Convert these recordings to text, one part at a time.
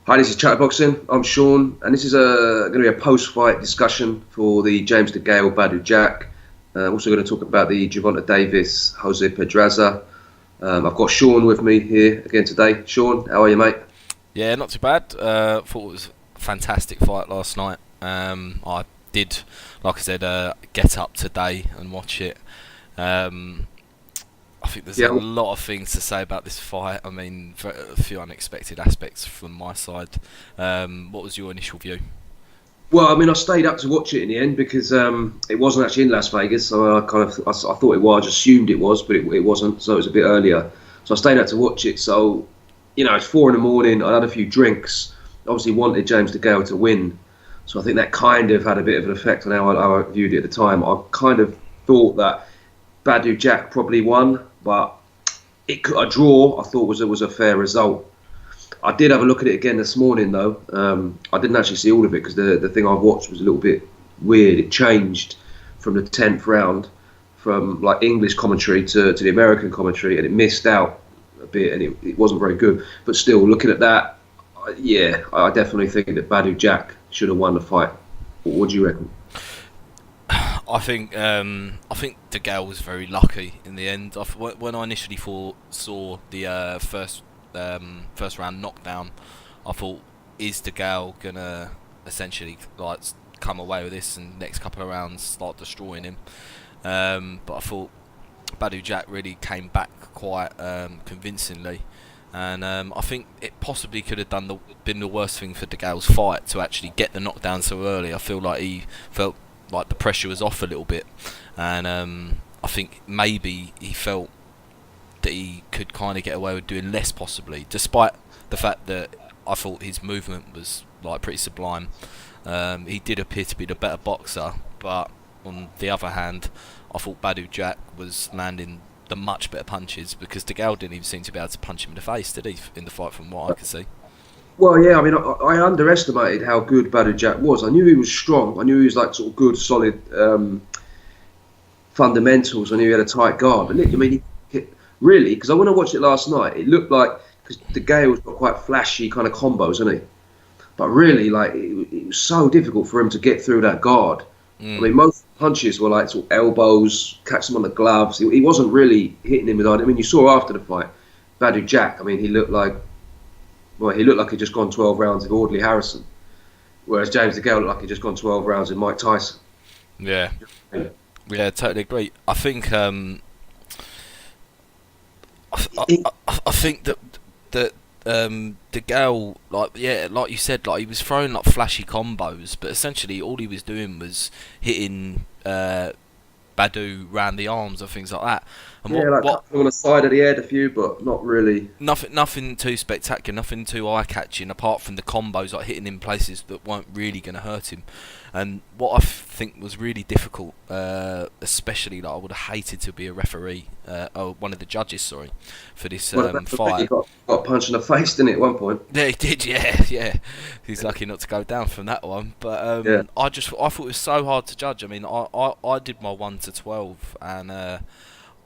Hi, this is Chatterboxing. I'm Sean, and this is going to be a post-fight discussion for the James Degale Badou Jack. I'm also going to talk about the Gervonta Davis Jose Pedraza. I've got Sean with me here again today. Sean, how are you, mate? Yeah, not too bad. Thought it was a fantastic fight last night. I did, like I said, get up today and watch it. I think there's a Yeah. lot of things to say about this fight. I mean, a few unexpected aspects from my side. What was your initial view? Well, I mean, I stayed up to watch it in the end because it wasn't actually in Las Vegas, so I thought it was. I just assumed it was, but it wasn't. So it was a bit earlier. So I stayed up to watch it. So it's 4 in the morning. I had a few drinks. Obviously, wanted James DeGale to win. So I think that kind of had a bit of an effect on how I viewed it at the time. I kind of thought that Badou Jack probably won, but a draw I thought was a fair result. I did have a look at it again this morning though. I didn't actually see all of it because the thing I watched was a little bit weird. It changed from the 10th round from like English commentary to the American commentary, and it missed out a bit, and it wasn't very good. But still, looking at that, yeah, I definitely think that Badou Jack should have won the fight. What do you reckon? I think DeGale was very lucky in the end. When I initially saw the first round knockdown, I thought, is DeGale gonna essentially like come away with this and next couple of rounds start destroying him? But I thought Badou Jack really came back quite convincingly, and I think it possibly could have been the worst thing for DeGale's fight to actually get the knockdown so early. I feel like he felt like the pressure was off a little bit, and I think maybe he felt that he could kind of get away with doing less, possibly, despite the fact that I thought his movement was like pretty sublime. He did appear to be the better boxer, but on the other hand, I thought Badou Jack was landing the much better punches because DeGale didn't even seem to be able to punch him in the face, did he, in the fight, from what I could see? Well, yeah, I mean, I underestimated how good Badou Jack was. I knew he was strong. I knew he was like sort of good, solid fundamentals. I knew he had a tight guard. But I mean, really, because when I watched it last night, it looked like because the Gale's got quite flashy kind of combos, isn't he? But really, like it was so difficult for him to get through that guard. I mean, most punches were like sort of elbows, catch him on the gloves. He wasn't really hitting him with. I mean, you saw after the fight, Badou Jack. I mean, he looked like he'd just gone 12 rounds with Audley Harrison, whereas James DeGale looked like he'd just gone 12 rounds with Mike Tyson. Yeah, yeah, totally agree. I think I think that DeGale, like you said, like he was throwing like flashy combos, but essentially all he was doing was hitting Badou round the arms or things like that. And Yeah, like on the side of the head a few, but not really. nothing too spectacular, nothing too eye-catching, apart from the combos like hitting in places that weren't really going to hurt him. And what I think was really difficult, especially like I would have hated to be a referee, or one of the judges, sorry, for this fight. He got punched in the face, didn't he, at one point? Yeah, he did. Yeah. He's lucky not to go down from that one. But Yeah. I thought it was so hard to judge. I mean, I did my 1 to 12, and I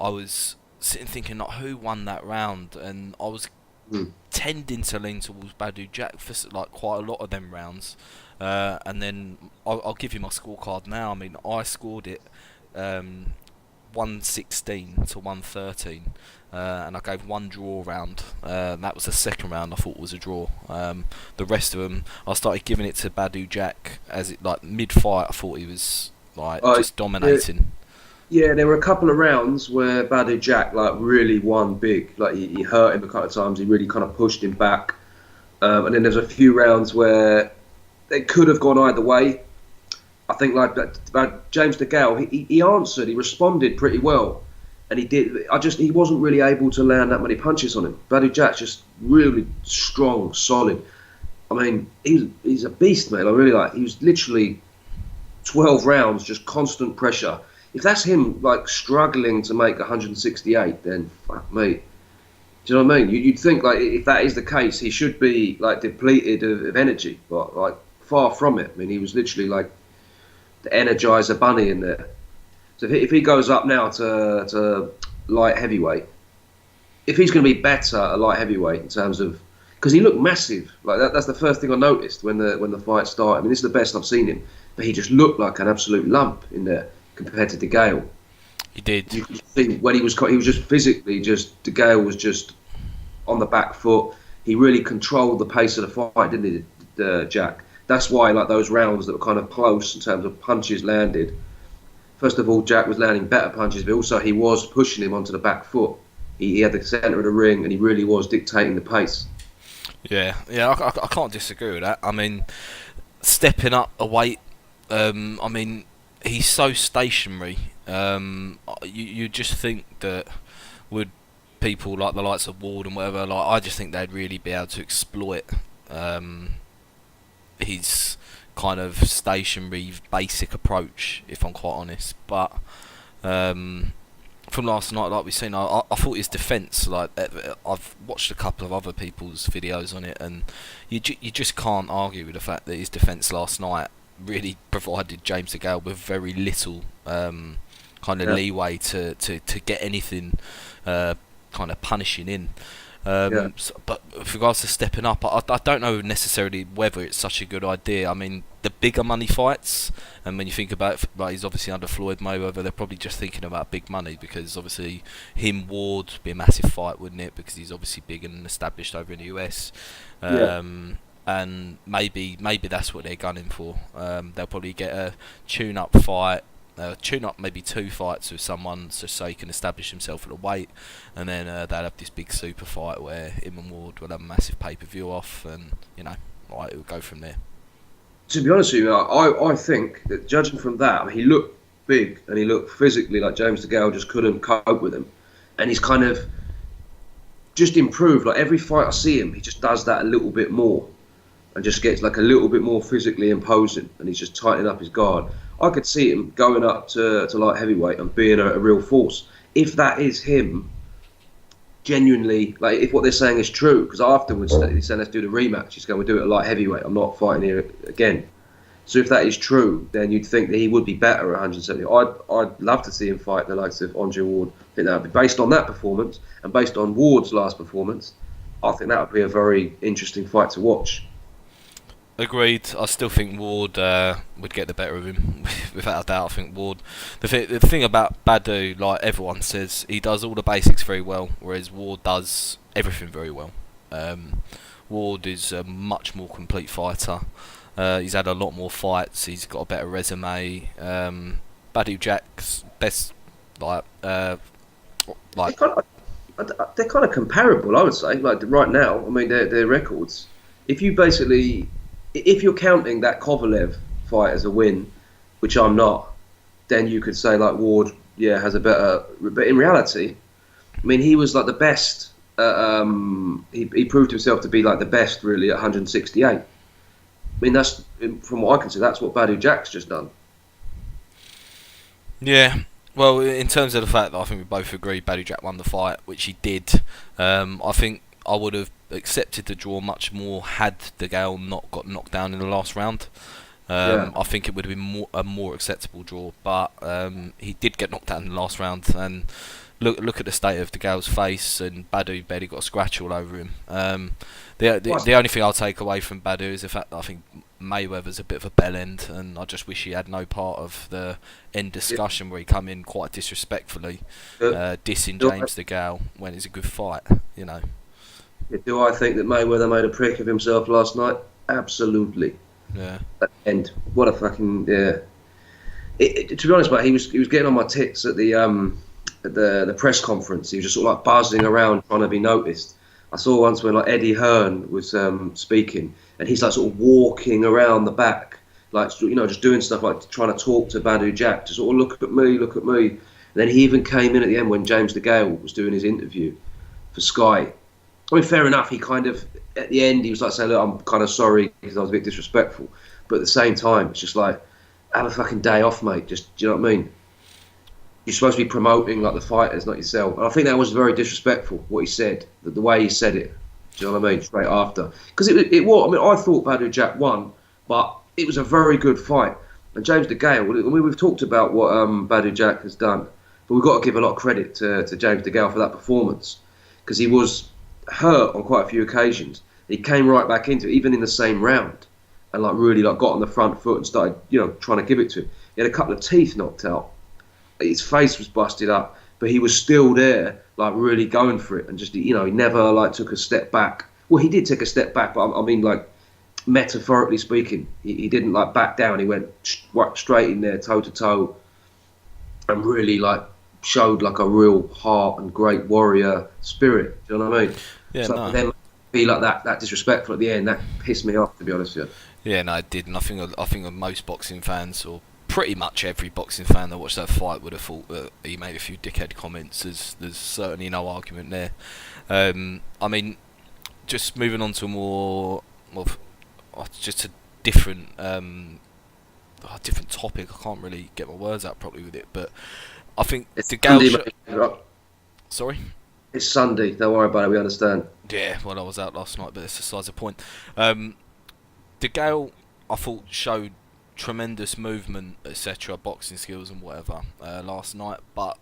was sitting thinking like, who won that round, and I was tending to lean towards Badou Jack for like quite a lot of them rounds. And then I'll give you my scorecard now. I mean, I scored it 116 to 113, and I gave one draw round. That was the second round. I thought was a draw. The rest of them, I started giving it to Badou Jack as it like mid-fight. I thought he was like just dominating. Yeah, there were a couple of rounds where Badou Jack like really won big. Like he hurt him a couple of times. He really kind of pushed him back. And then there's a few rounds where they could have gone either way. I think like that, James DeGale, he answered, he responded pretty well, and he did. He wasn't really able to land that many punches on him. Badou Jack's just really strong, solid. I mean, he's a beast, mate. I really like. He was literally 12 rounds, just constant pressure. If that's him like struggling to make 168, then fuck me. Do you know what I mean? You'd think like if that is the case, he should be like depleted of energy, but like far from it. I mean, he was literally like the Energizer Bunny in there. So if he goes up now to light heavyweight, if he's going to be better at light heavyweight in terms of because he looked massive. Like that's the first thing I noticed when the fight started. I mean, this is the best I've seen him, but he just looked like an absolute lump in there compared to Degale. He did. You could see when he was just physically Degale was just on the back foot. He really controlled the pace of the fight, didn't he, Jack? That's why, like, those rounds that were kind of close in terms of punches landed. First of all, Jack was landing better punches, but also he was pushing him onto the back foot. He had the centre of the ring, and he really was dictating the pace. Yeah, I can't disagree with that. I mean, stepping up a weight, I mean, he's so stationary. You just think that would people like the likes of Ward and whatever, like, I just think they'd really be able to exploit his kind of stationary, basic approach, if I'm quite honest. But from last night, like we've seen, I thought his defence, like, I've watched a couple of other people's videos on it, and you just can't argue with the fact that his defence last night really provided James Degale with very little kind of leeway to get anything kind of punishing in. But with regards to stepping up, I don't know necessarily whether it's such a good idea. I mean, the bigger money fights, and when you think about it, like, he's obviously under Floyd Mayweather, they're probably just thinking about big money, because obviously Ward would be a massive fight, wouldn't it? Because he's obviously big and established over in the US. And maybe that's what they're gunning for. They'll probably get a tune-up fight, maybe 2 fights with someone, so he can establish himself at a weight, and then they'll have this big super fight where him and Ward will have a massive pay-per-view off, and it will go from there. To be honest with you, I think that, judging from that, I mean, he looked big and he looked physically like James Degale just couldn't cope with him, and he's kind of just improved. Like, every fight I see him, he just does that a little bit more, and just gets like a little bit more physically imposing, and he's just tightening up his guard. I could see him going up to light heavyweight and being a real force. If that is him, genuinely, like, if what they're saying is true, because afterwards he's saying let's do the rematch, he's going, we'll do it at light heavyweight, I'm not fighting here again. So if that is true, then you'd think that he would be better at 170. I'd love to see him fight the likes of Andre Ward. I think that would be, based on that performance and based on Ward's last performance, I think that would be a very interesting fight to watch. Agreed. I still think Ward would get the better of him, without a doubt. I think Ward. The thing about Badou, like everyone says, he does all the basics very well, whereas Ward does everything very well. Ward is a much more complete fighter. He's had a lot more fights. He's got a better resume. Badou Jacks, best they're kind of comparable, I would say. Like, right now, I mean, their records. If you're counting that Kovalev fight as a win, which I'm not, then you could say, like, Ward, has a better. But in reality, I mean, he was like the best. He proved himself to be like the best, really, at 168. I mean, that's, from what I can see, that's what Badou Jack's just done. Yeah. Well, in terms of the fact that I think we both agree Badou Jack won the fight, which he did, I think I would have accepted the draw much more had Degale not got knocked down in the last round. I think it would have been a more acceptable draw, but he did get knocked down in the last round, and look at the state of Degale's face, and Badou barely got a scratch all over him. The only thing I'll take away from Badou is the fact that I think Mayweather's a bit of a bell end, and I just wish he had no part of the end discussion where he come in quite disrespectfully, dissing James Degale when it's a good fight, Do I think that Mayweather made a prick of himself last night? Absolutely. Yeah. And what a fucking to be honest, mate, he was getting on my tits at the press conference. He was just sort of like buzzing around trying to be noticed. I saw once when, like, Eddie Hearn was speaking, and he's like sort of walking around the back, like, just doing stuff like trying to talk to Badou Jack, to sort of look at me. And then he even came in at the end when James Degale was doing his interview for Sky. I mean, fair enough, he kind of, at the end, he was like saying, look, I'm kind of sorry because I was a bit disrespectful. But at the same time, it's just like, have a fucking day off, mate. Just, do you know what I mean? You're supposed to be promoting, like, the fighters, not yourself. And I think that was very disrespectful, what he said, the way he said it. Do you know what I mean? Straight after. Because it was, I mean, I thought Badou Jack won, but it was a very good fight. And James Degale, I mean, we've talked about what Badou Jack has done, but we've got to give a lot of credit to James Degale for that performance, because he was hurt on quite a few occasions, He came right back into it, even in the same round, and like really like got on the front foot and started, trying to give it to him. He had a couple of teeth knocked out. His face was busted up, but he was still there, like really going for it, and just he never like took a step back. Well, he did take a step back, but I mean like metaphorically speaking, he didn't like back down. He went straight in there, toe to toe, and really like showed like a real heart and great warrior spirit. Do you know what I mean? Yeah, so no. then be like that disrespectful at the end, that pissed me off, to be honest with you. Yeah, no, it did. And I think of most boxing fans, or pretty much every boxing fan that watched that fight, would have thought that he made a few dickhead comments. There's certainly no argument there. I mean, just moving on to just a different different topic. I can't really get my words out properly with it, but I think It's Degale. Sunday, Sorry. It's Sunday. Don't worry about it. We understand. Yeah, well, I was out last night, but it's besides the point. Degale, I thought, showed tremendous movement, etc., boxing skills and whatever last night, but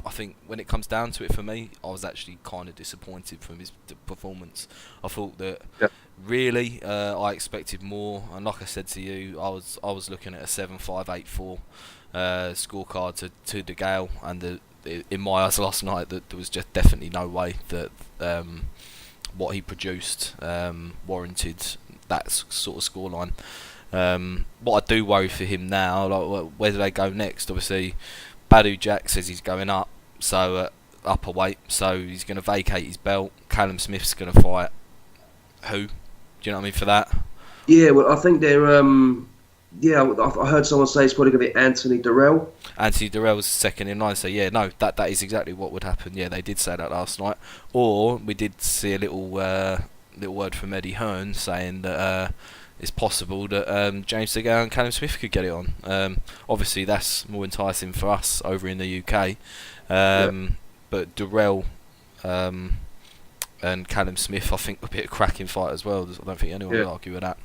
I think when it comes down to it, for me, I was actually kind of disappointed from his performance. I thought that really I expected more, and like I said to you, I was looking at a 7-5-8-4 scorecard to Degale, and in my eyes last night that there was just definitely no way that what he produced warranted that sort of scoreline. What I do worry for him now, like where do they go next? Obviously, Badou Jack says he's going up, so upper weight, so he's going to vacate his belt. Callum Smith's going to fight who? Do you know what I mean for that? Yeah, well, I think they're. I heard someone say it's probably going to be Anthony Durrell. Anthony Durrell was second in line, so yeah, no, that is exactly what would happen. Yeah, they did say that last night. Or we did see a little word from Eddie Hearn saying that it's possible that James Degale and Callum Smith could get it on. Obviously, that's more enticing for us over in the UK. But Durrell and Callum Smith, I think, would be a cracking fight as well. I don't think anyone would argue with that.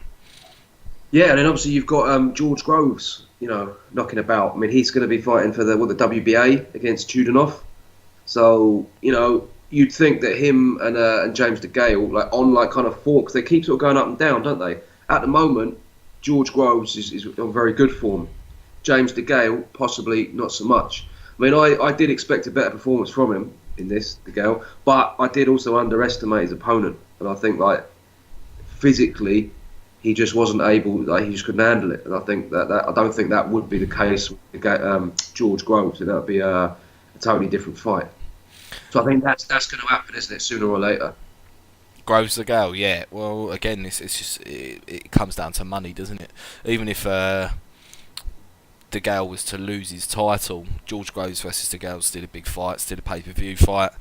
Yeah, and then obviously you've got George Groves, knocking about. I mean, he's going to be fighting for the WBA against Chudinov. So, you'd think that him and James Degale, like on like kind of forks, they keep sort of going up and down, don't they? At the moment, George Groves is on very good form. James Degale, possibly not so much. I mean, I did expect a better performance from him in this, Degale, but I did also underestimate his opponent. And I think, like, physically, he just wasn't able, like, he just couldn't handle it. And I think that I don't think that would be the case with George Groves. That would be a totally different fight. So I think that's going to happen, isn't it, sooner or later? Groves Degale, yeah. Well, again, it's just it comes down to money, doesn't it? Even if Degale was to lose his title, George Groves versus Degale is still a big fight, still a pay-per-view fight,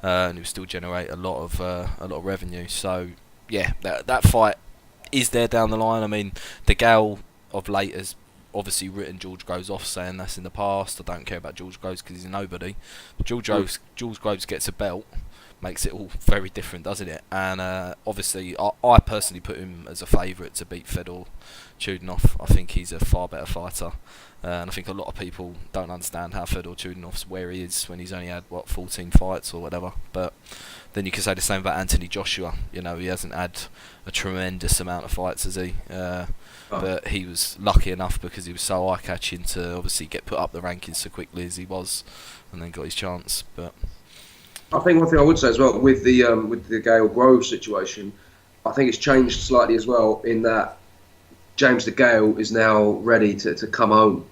and it will still generate a lot of revenue. So yeah, that fight is there down the line. I mean, Degale of late has obviously written George Groves off, saying that's in the past. I don't care about George Groves because he's a nobody. But George Groves gets a belt, makes it all very different, doesn't it? And obviously, I personally put him as a favourite to beat Fedor Chudinov. I think he's a far better fighter, and I think a lot of people don't understand how Fedor Chudinov's where he is when he's only had 14 fights or whatever. But then you can say the same about Anthony Joshua. He hasn't had a tremendous amount of fights, has he? But he was lucky enough because he was so eye-catching to obviously get put up the rankings so quickly as he was, and then got his chance. But I think one thing I would say as well with the Gale Groves situation, I think it's changed slightly as well in that James Degale is now ready to come home.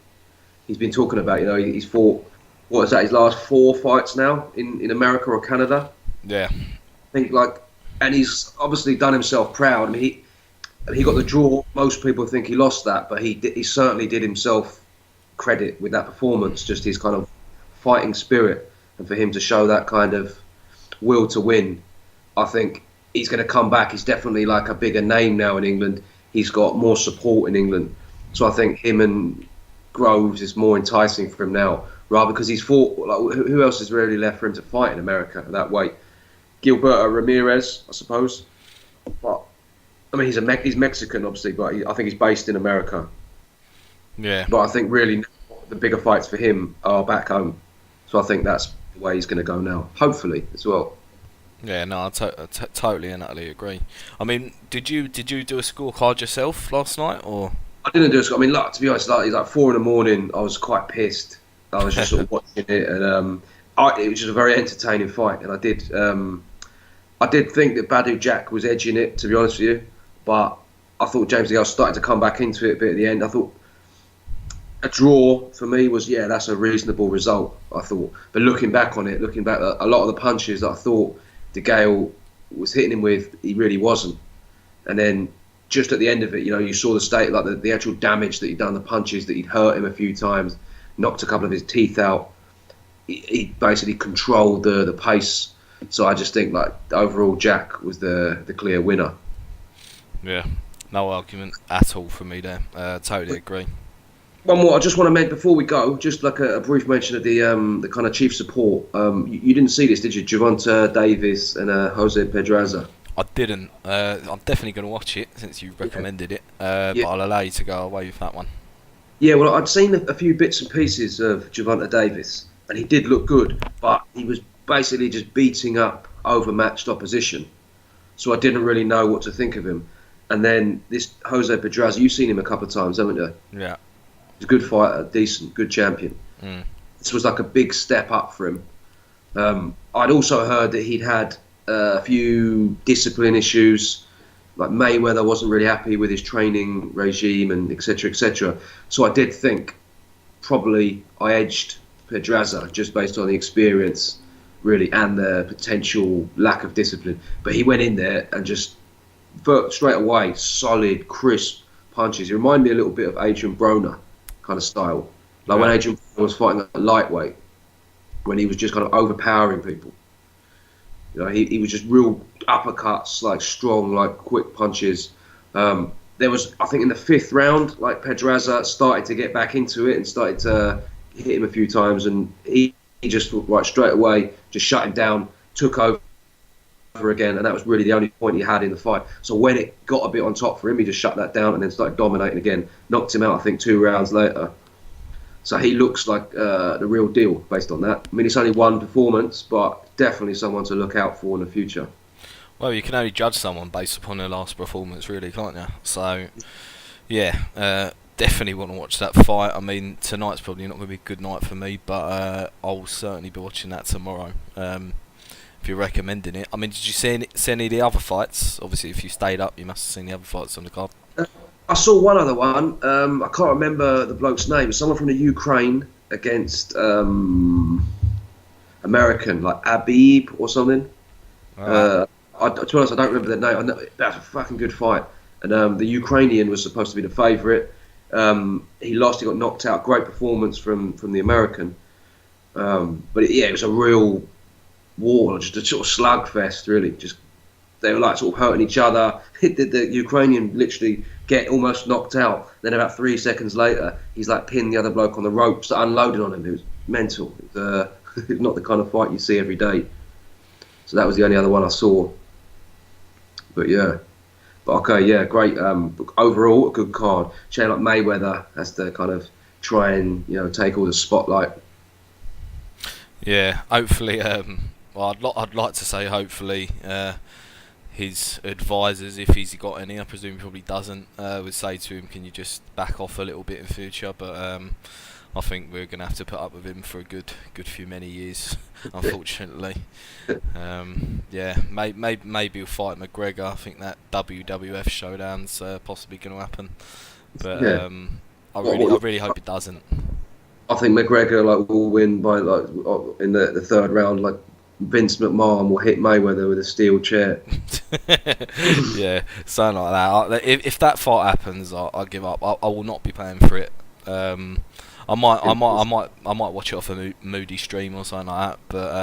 He's been talking about, he's fought, his last 4 fights now in America or Canada. Yeah. I think and he's obviously done himself proud. I mean, he got the draw. Most people think he lost that, but he certainly did himself credit with that performance, just his kind of fighting spirit. And for him to show that kind of will to win, I think he's going to come back. He's definitely like a bigger name now in England. He's got more support in England. So I think him and Groves is more enticing for him now, rather because he's fought. Like, who else is really left for him to fight in America at that weight? Gilberto Ramirez, I suppose. But I mean, he's Mexican, obviously, but I think he's based in America. Yeah. But I think really the bigger fights for him are back home. So I think that's the way he's going to go now, hopefully as well. Yeah, no, I totally and utterly agree. I mean, did you do a scorecard yourself last night, or? I didn't do it. I mean, like, to be honest, like, it's like 4 in the morning. I was quite pissed. I was just sort of watching it, and it was just a very entertaining fight. And I did think that Badou Jack was edging it, to be honest with you. But I thought James Degale started to come back into it a bit at the end. I thought a draw for me was, yeah, that's a reasonable result, I thought. But looking back on it, looking back, a lot of the punches that I thought Degale was hitting him with, he really wasn't. And then just at the end of it, you saw the state, like the actual damage that he'd done, the punches that he'd hurt him a few times, knocked a couple of his teeth out. He basically controlled the pace. So I just think, like, overall Jack was the clear winner. Yeah, no argument at all from me there. Totally agree. One more, I just want to mention before we go, just like a brief mention of the kind of chief support. You didn't see this, did you? Gervonta, Davis, and Jose Pedraza. I didn't. I'm definitely going to watch it since you recommended it. Yeah. But I'll allow you to go away with that one. Yeah, well, I'd seen a few bits and pieces of Gervonta Davis, and he did look good, but he was basically just beating up overmatched opposition. So I didn't really know what to think of him. And then this Jose Pedraza, you've seen him a couple of times, haven't you? Yeah. He's a good fighter, decent, good champion. Mm. This was like a big step up for him. I'd also heard that he'd had a few discipline issues, like Mayweather wasn't really happy with his training regime and etc. etc. So I did think probably I edged Pedraza just based on the experience, really, and the potential lack of discipline. But he went in there and just straight away solid, crisp punches. He reminded me a little bit of Adrian Broner kind of style, like when Adrian Broner was fighting at lightweight, when he was just kind of overpowering people. He was just real uppercuts, like strong, like quick punches. There was, I think, in the fifth round, like Pedraza started to get back into it and started to hit him a few times, and he just right straight away just shut him down, took over again, and that was really the only point he had in the fight. So when it got a bit on top for him, he just shut that down and then started dominating again. Knocked him out, I think, 2 rounds later. So he looks like the real deal based on that. I mean, it's only one performance, but definitely someone to look out for in the future. Well, you can only judge someone based upon their last performance, really, can't you? So, yeah, definitely want to watch that fight. I mean, tonight's probably not going to be a good night for me, but I'll certainly be watching that tomorrow. If you're recommending it. I mean, did you see any of the other fights? Obviously, if you stayed up, you must have seen the other fights on the card. I saw one other one. I can't remember the bloke's name. Someone from the Ukraine against American, like Abib or something. To be honest, I don't remember the name. I know, that's a fucking good fight. And the Ukrainian was supposed to be the favourite. He lost. He got knocked out. Great performance from the American. But it was a real war, just a sort of slugfest, really. Just they were like sort of hurting each other. The Ukrainian literally get almost knocked out. Then about 3 seconds later, he's like pinned the other bloke on the ropes, unloading on him. It was mental. It's not the kind of fight you see every day. So that was the only other one I saw. But yeah. But okay, yeah, great. Overall, a good card. Shane, like Mayweather has to kind of try and take all the spotlight. Yeah, hopefully. Well, I'd like to say hopefully his advisors, if he's got any, I presume he probably doesn't, would say to him, can you just back off a little bit in future? But I think we're going to have to put up with him for a good few many years, unfortunately. Maybe we'll fight McGregor. I think that WWF showdown's possibly going to happen. But I really hope it doesn't. I think McGregor will win by in the third round. Like Vince McMahon will hit Mayweather with a steel chair. Yeah, something like that. If that fight happens, I'll give up. I will not be paying for it. I might watch it off a Moody stream or something like that. But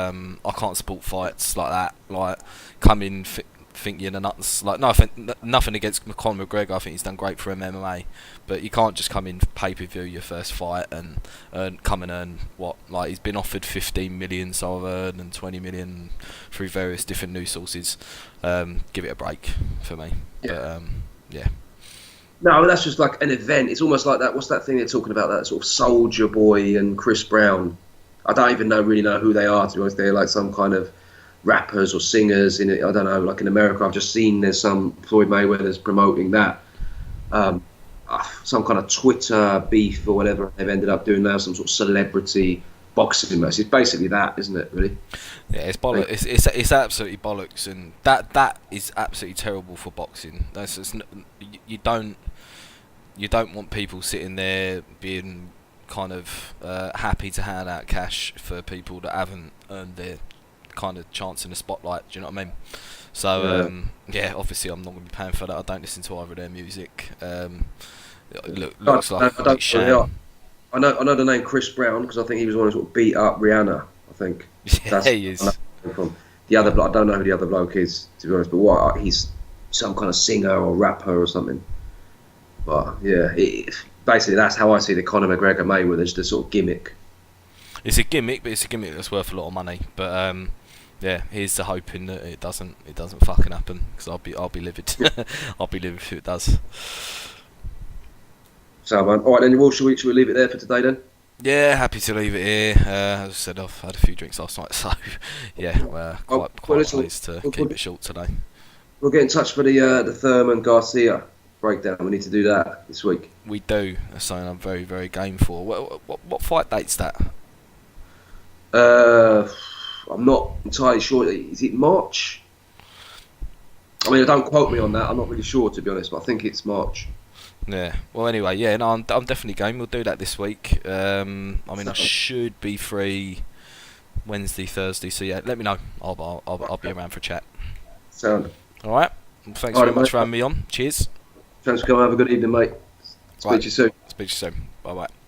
I can't support fights like that. Like come in think you're the nuts. Like nothing against Conor McGregor. I think he's done great for MMA, but you can't just come in pay-per-view your first fight and earn what, like he's been offered 15 million, so I've heard, and 20 million through various different news sources. Give it a break for me. Yeah. But yeah. No, that's just like an event. It's almost like that. What's that thing they're talking about? That sort of Soldier Boy and Chris Brown. I don't even really know who they are, to be honest. They're like some kind of rappers or singers in it. I don't know. Like in America, I've just seen there's some Floyd Mayweather's promoting that. Some kind of Twitter beef or whatever. They've ended up doing now some sort of celebrity boxing match. It's basically that, isn't it? Really? Yeah, it's bollocks. It's absolutely bollocks, and that is absolutely terrible for boxing. You don't want people sitting there being kind of happy to hand out cash for people that haven't earned their kind of chance in the spotlight. Do you know what I mean? So yeah, obviously I'm not going to be paying for that. I don't listen to either of their music. Looks like a complete shame. I know the name Chris Brown because I think he was one who sort of beat up Rihanna. I think. Yeah, he is. From the other, I don't know who the other bloke is, to be honest. But he's some kind of singer or rapper or something. But yeah, basically that's how I see the Conor McGregor Mayweather. It's the sort of gimmick. It's a gimmick, but it's a gimmick that's worth a lot of money. But yeah, here's the hoping that it doesn't fucking happen, because I'll be livid. I'll be livid if it does. So man, all right then. Should we leave it there for today then? Yeah, happy to leave it here. As I said, I've had a few drinks last night, so yeah, quite pleased to keep it short today. We'll get in touch for the Thurman Garcia breakdown. We need to do that this week. We do. That's something I'm very, very game for. What fight date's that? I'm not entirely sure. Is it March? I mean, don't quote me on that. I'm not really sure, to be honest, but I think it's March. Yeah. Well, anyway, yeah. No, I'm definitely game. We'll do that this week. I mean, I should be free Wednesday, Thursday. So yeah, let me know. I'll be around for a chat. Sound. All right. Well, thanks very much for having me on. Cheers. Thanks for coming. Have a good evening, mate. Speak to you soon. Speak to you soon. Bye bye.